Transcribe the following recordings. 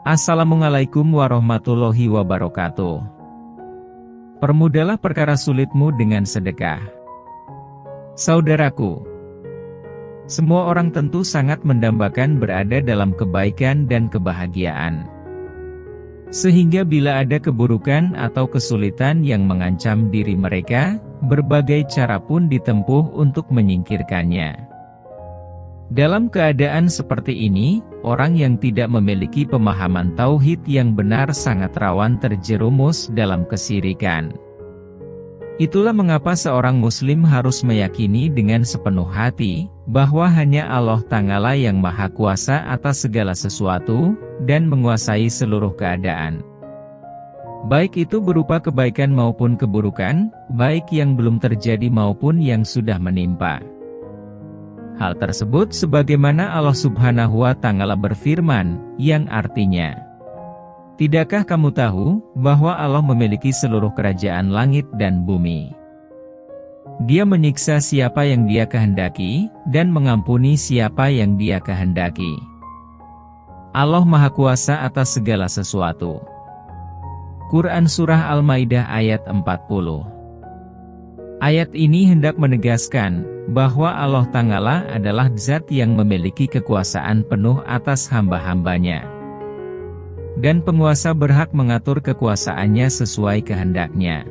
Assalamualaikum warahmatullahi wabarakatuh. Permudahlah perkara sulitmu dengan sedekah. Saudaraku, semua orang tentu sangat mendambakan berada dalam kebaikan dan kebahagiaan. Sehingga bila ada keburukan atau kesulitan yang mengancam diri mereka, berbagai cara pun ditempuh untuk menyingkirkannya. Dalam keadaan seperti ini, orang yang tidak memiliki pemahaman tauhid yang benar sangat rawan terjerumus dalam kesirikan. Itulah mengapa seorang muslim harus meyakini dengan sepenuh hati, bahwa hanya Allah Ta'ala yang maha kuasa atas segala sesuatu, dan menguasai seluruh keadaan. Baik itu berupa kebaikan maupun keburukan, baik yang belum terjadi maupun yang sudah menimpa. Hal tersebut sebagaimana Allah Subhanahu wa Ta'ala berfirman, yang artinya, "Tidakkah kamu tahu bahwa Allah memiliki seluruh kerajaan langit dan bumi? Dia menyiksa siapa yang Dia kehendaki, dan mengampuni siapa yang Dia kehendaki. Allah Maha Kuasa atas segala sesuatu." Quran Surah Al-Maidah ayat 40. Ayat ini hendak menegaskan bahwa Allah Ta'ala adalah zat yang memiliki kekuasaan penuh atas hamba-hambanya. Dan penguasa berhak mengatur kekuasaannya sesuai kehendaknya.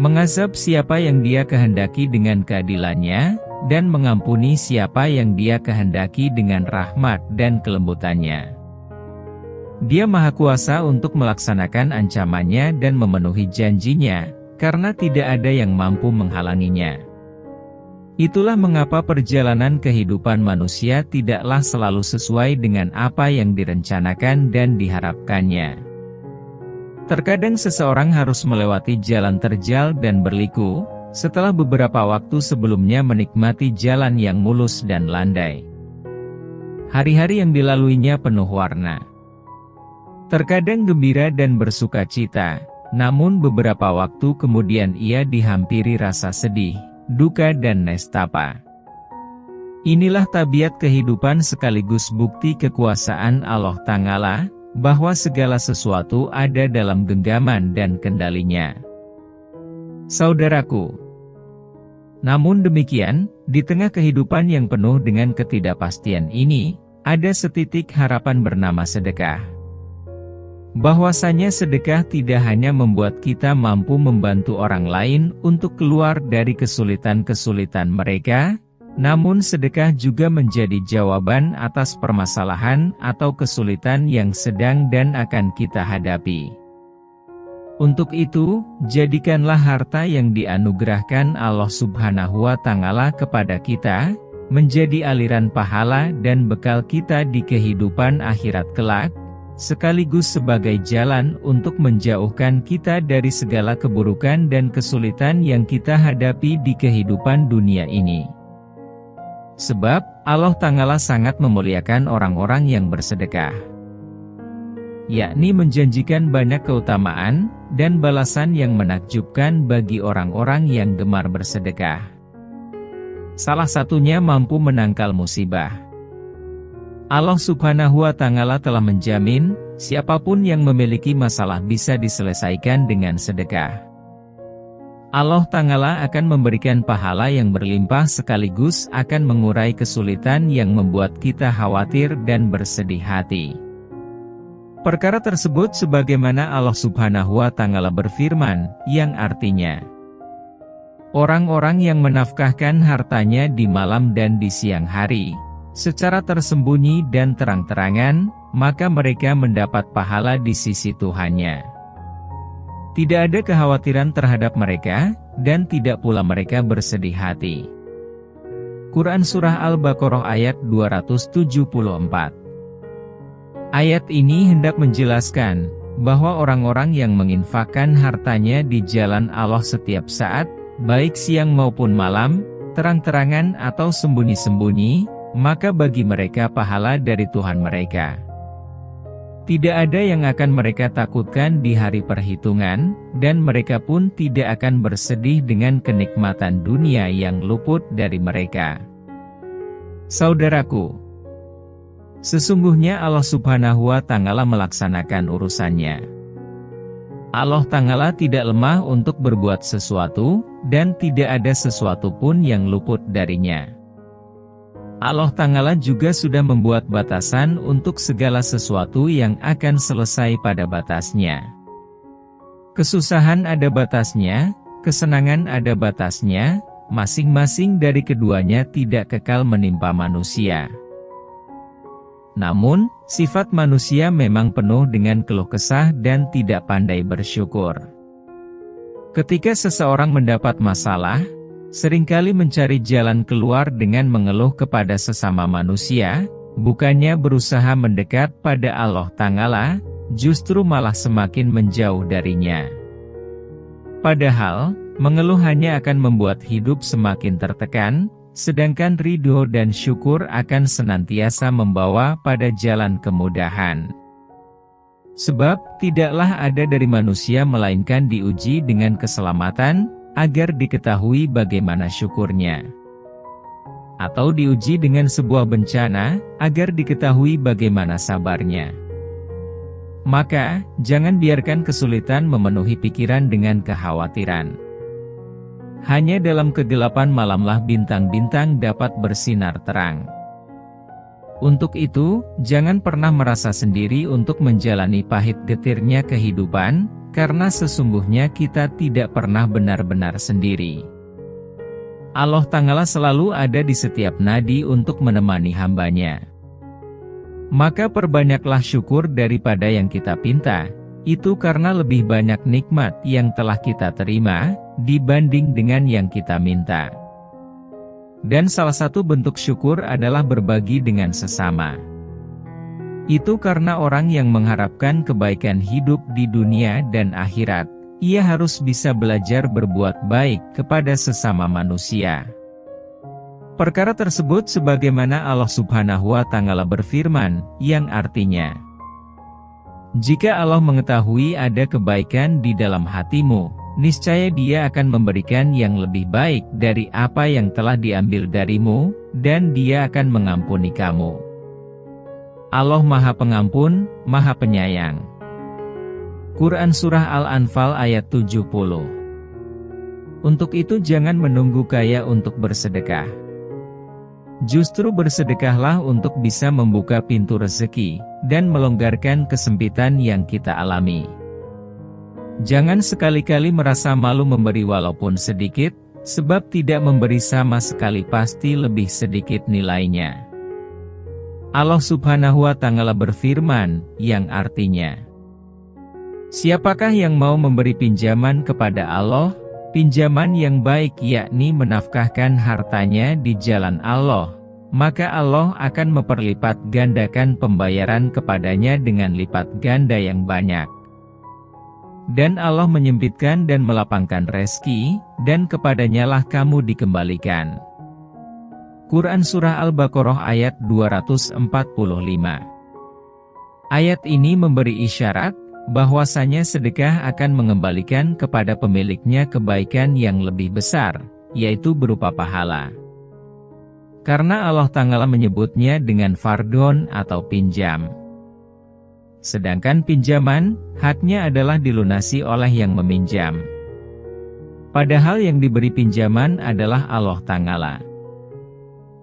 Mengazab siapa yang Dia kehendaki dengan keadilannya, dan mengampuni siapa yang Dia kehendaki dengan rahmat dan kelembutannya. Dia Maha Kuasa untuk melaksanakan ancamannya dan memenuhi janjinya, karena tidak ada yang mampu menghalanginya. Itulah mengapa perjalanan kehidupan manusia tidaklah selalu sesuai dengan apa yang direncanakan dan diharapkannya. Terkadang seseorang harus melewati jalan terjal dan berliku, setelah beberapa waktu sebelumnya menikmati jalan yang mulus dan landai. Hari-hari yang dilaluinya penuh warna. Terkadang gembira dan bersuka cita, namun beberapa waktu kemudian ia dihampiri rasa sedih, duka dan nestapa. Inilah tabiat kehidupan sekaligus bukti kekuasaan Allah Ta'ala, bahwa segala sesuatu ada dalam genggaman dan kendalinya. Saudaraku, namun demikian, di tengah kehidupan yang penuh dengan ketidakpastian ini, ada setitik harapan bernama sedekah. Bahwasanya sedekah tidak hanya membuat kita mampu membantu orang lain untuk keluar dari kesulitan-kesulitan mereka, namun sedekah juga menjadi jawaban atas permasalahan atau kesulitan yang sedang dan akan kita hadapi. Untuk itu, jadikanlah harta yang dianugerahkan Allah Subhanahu wa Ta'ala kepada kita, menjadi aliran pahala dan bekal kita di kehidupan akhirat kelak, sekaligus sebagai jalan untuk menjauhkan kita dari segala keburukan dan kesulitan yang kita hadapi di kehidupan dunia ini. Sebab, Allah Ta'ala sangat memuliakan orang-orang yang bersedekah, yakni menjanjikan banyak keutamaan dan balasan yang menakjubkan bagi orang-orang yang gemar bersedekah. Salah satunya mampu menangkal musibah. Allah Subhanahu wa Ta'ala telah menjamin, siapapun yang memiliki masalah bisa diselesaikan dengan sedekah. Allah Ta'ala akan memberikan pahala yang berlimpah sekaligus akan mengurai kesulitan yang membuat kita khawatir dan bersedih hati. Perkara tersebut sebagaimana Allah Subhanahu wa Ta'ala berfirman, yang artinya, orang-orang yang menafkahkan hartanya di malam dan di siang hari, secara tersembunyi dan terang-terangan, maka mereka mendapat pahala di sisi Tuhannya. Tidak ada kekhawatiran terhadap mereka, dan tidak pula mereka bersedih hati. Quran Surah Al-Baqarah ayat 274. Ayat ini hendak menjelaskan, bahwa orang-orang yang menginfakkan hartanya di jalan Allah setiap saat, baik siang maupun malam, terang-terangan atau sembunyi-sembunyi, maka bagi mereka pahala dari Tuhan mereka. Tidak ada yang akan mereka takutkan di hari perhitungan, dan mereka pun tidak akan bersedih dengan kenikmatan dunia yang luput dari mereka. Saudaraku, Sesungguhnya Allah Subhanahu wa Ta'ala melaksanakan urusannya. Allah Ta'ala tidak lemah untuk berbuat sesuatu, dan tidak ada sesuatu pun yang luput darinya. Allah Ta'ala juga sudah membuat batasan untuk segala sesuatu yang akan selesai pada batasnya. Kesusahan ada batasnya, kesenangan ada batasnya, masing-masing dari keduanya tidak kekal menimpa manusia. Namun, sifat manusia memang penuh dengan keluh kesah dan tidak pandai bersyukur. Ketika seseorang mendapat masalah, seringkali mencari jalan keluar dengan mengeluh kepada sesama manusia, bukannya berusaha mendekat pada Allah Ta'ala, justru malah semakin menjauh darinya. Padahal, mengeluh hanya akan membuat hidup semakin tertekan, sedangkan ridho dan syukur akan senantiasa membawa pada jalan kemudahan. Sebab, tidaklah ada dari manusia melainkan diuji dengan keselamatan, agar diketahui bagaimana syukurnya. Atau diuji dengan sebuah bencana, agar diketahui bagaimana sabarnya. Maka, jangan biarkan kesulitan memenuhi pikiran dengan kekhawatiran. Hanya dalam kegelapan malamlah bintang-bintang dapat bersinar terang. Untuk itu, jangan pernah merasa sendiri untuk menjalani pahit getirnya kehidupan, karena sesungguhnya kita tidak pernah benar-benar sendiri. Allah Ta'ala selalu ada di setiap nadi untuk menemani hambanya. Maka perbanyaklah syukur daripada yang kita pinta, itu karena lebih banyak nikmat yang telah kita terima, dibanding dengan yang kita minta. Dan salah satu bentuk syukur adalah berbagi dengan sesama. Itu karena orang yang mengharapkan kebaikan hidup di dunia dan akhirat, ia harus bisa belajar berbuat baik kepada sesama manusia. Perkara tersebut sebagaimana Allah Subhanahu wa Ta'ala berfirman, yang artinya, jika Allah mengetahui ada kebaikan di dalam hatimu, niscaya Dia akan memberikan yang lebih baik dari apa yang telah diambil darimu, dan Dia akan mengampuni kamu. Allah Maha Pengampun, Maha Penyayang. Quran Surah Al-Anfal ayat 70. Untuk itu jangan menunggu kaya untuk bersedekah. Justru bersedekahlah untuk bisa membuka pintu rezeki, dan melonggarkan kesempitan yang kita alami. Jangan sekali-kali merasa malu memberi walaupun sedikit, sebab tidak memberi sama sekali pasti lebih sedikit nilainya. Allah Subhanahu wa Ta'ala berfirman, yang artinya, siapakah yang mau memberi pinjaman kepada Allah, pinjaman yang baik yakni menafkahkan hartanya di jalan Allah, maka Allah akan memperlipat gandakan pembayaran kepadanya dengan lipat ganda yang banyak. Dan Allah menyempitkan dan melapangkan rezeki, dan kepadanyalah kamu dikembalikan. Quran Surah Al-Baqarah ayat 245. Ayat ini memberi isyarat, bahwasanya sedekah akan mengembalikan kepada pemiliknya kebaikan yang lebih besar, yaitu berupa pahala. Karena Allah Ta'ala menyebutnya dengan fardhon atau pinjam. Sedangkan pinjaman, haknya adalah dilunasi oleh yang meminjam. Padahal yang diberi pinjaman adalah Allah Ta'ala.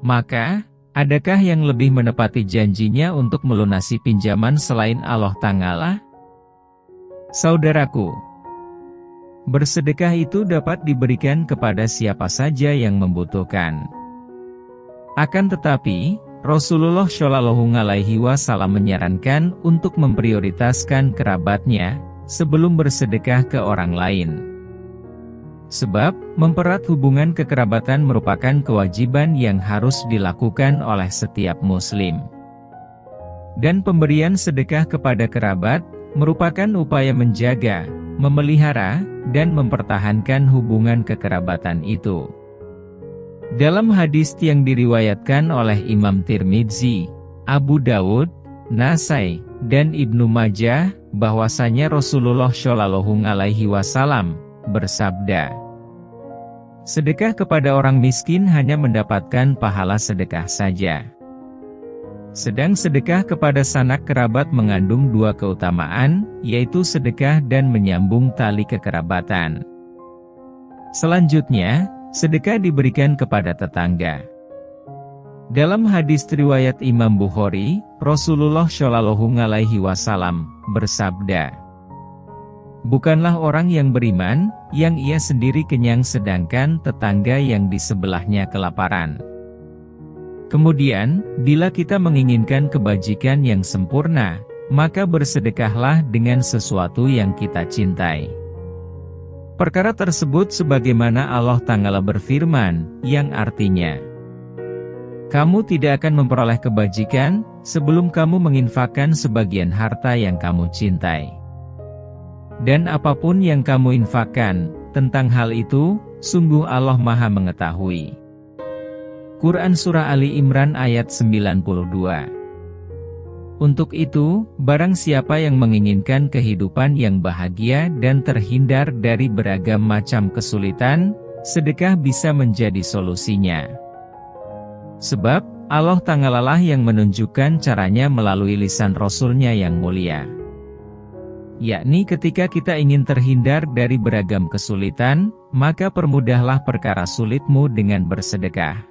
Maka, adakah yang lebih menepati janjinya untuk melunasi pinjaman selain Allah Ta'ala? Saudaraku, bersedekah itu dapat diberikan kepada siapa saja yang membutuhkan. Akan tetapi, Rasulullah Shallallahu Alaihi Wasallam menyarankan untuk memprioritaskan kerabatnya sebelum bersedekah ke orang lain. Sebab, mempererat hubungan kekerabatan merupakan kewajiban yang harus dilakukan oleh setiap muslim. Dan pemberian sedekah kepada kerabat merupakan upaya menjaga, memelihara, dan mempertahankan hubungan kekerabatan itu. Dalam hadis yang diriwayatkan oleh Imam Tirmidzi, Abu Dawud, Nasai, dan Ibnu Majah, bahwasanya Rasulullah Shallallahu Alaihi Wasallam bersabda, sedekah kepada orang miskin hanya mendapatkan pahala sedekah saja. Sedang sedekah kepada sanak kerabat mengandung dua keutamaan, yaitu sedekah dan menyambung tali kekerabatan. Selanjutnya, sedekah diberikan kepada tetangga. Dalam hadis riwayat Imam Bukhari, Rasulullah Shallallahu Alaihi Wasallam bersabda, "Bukanlah orang yang beriman, yang ia sendiri kenyang sedangkan tetangga yang di sebelahnya kelaparan." Kemudian, bila kita menginginkan kebajikan yang sempurna, maka bersedekahlah dengan sesuatu yang kita cintai. Perkara tersebut sebagaimana Allah Ta'ala berfirman, yang artinya, kamu tidak akan memperoleh kebajikan, sebelum kamu menginfakkan sebagian harta yang kamu cintai. Dan apapun yang kamu infakkan, tentang hal itu, sungguh Allah Maha mengetahui. Quran Surah Ali Imran ayat 92. Untuk itu, barang siapa yang menginginkan kehidupan yang bahagia dan terhindar dari beragam macam kesulitan, sedekah bisa menjadi solusinya. Sebab, Allah Ta'ala lah yang menunjukkan caranya melalui lisan Rasul-Nya yang mulia. Yakni ketika kita ingin terhindar dari beragam kesulitan, maka permudahlah perkara sulitmu dengan bersedekah.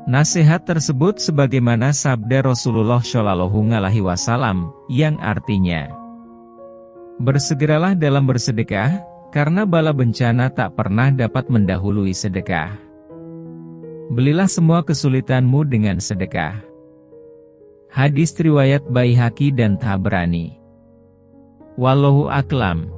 Nasihat tersebut sebagaimana sabda Rasulullah Shallallahu Alaihi Wasallam, yang artinya, bersegeralah dalam bersedekah, karena bala bencana tak pernah dapat mendahului sedekah. Belilah semua kesulitanmu dengan sedekah. Hadis riwayat Baihaqi dan Tabrani. Wallahu a'lam.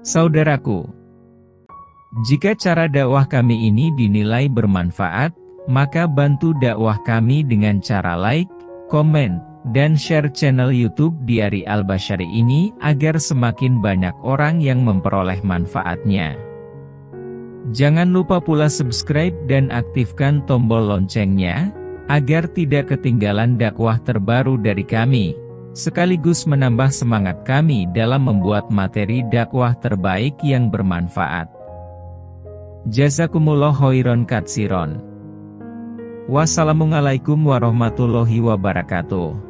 Saudaraku, jika cara dakwah kami ini dinilai bermanfaat, maka bantu dakwah kami dengan cara like, komen, dan share channel YouTube Diari Al-Basyari ini agar semakin banyak orang yang memperoleh manfaatnya. Jangan lupa pula subscribe dan aktifkan tombol loncengnya, agar tidak ketinggalan dakwah terbaru dari kami, sekaligus menambah semangat kami dalam membuat materi dakwah terbaik yang bermanfaat. Jazakumullah khairan katsiron. Wassalamualaikum warahmatullahi wabarakatuh.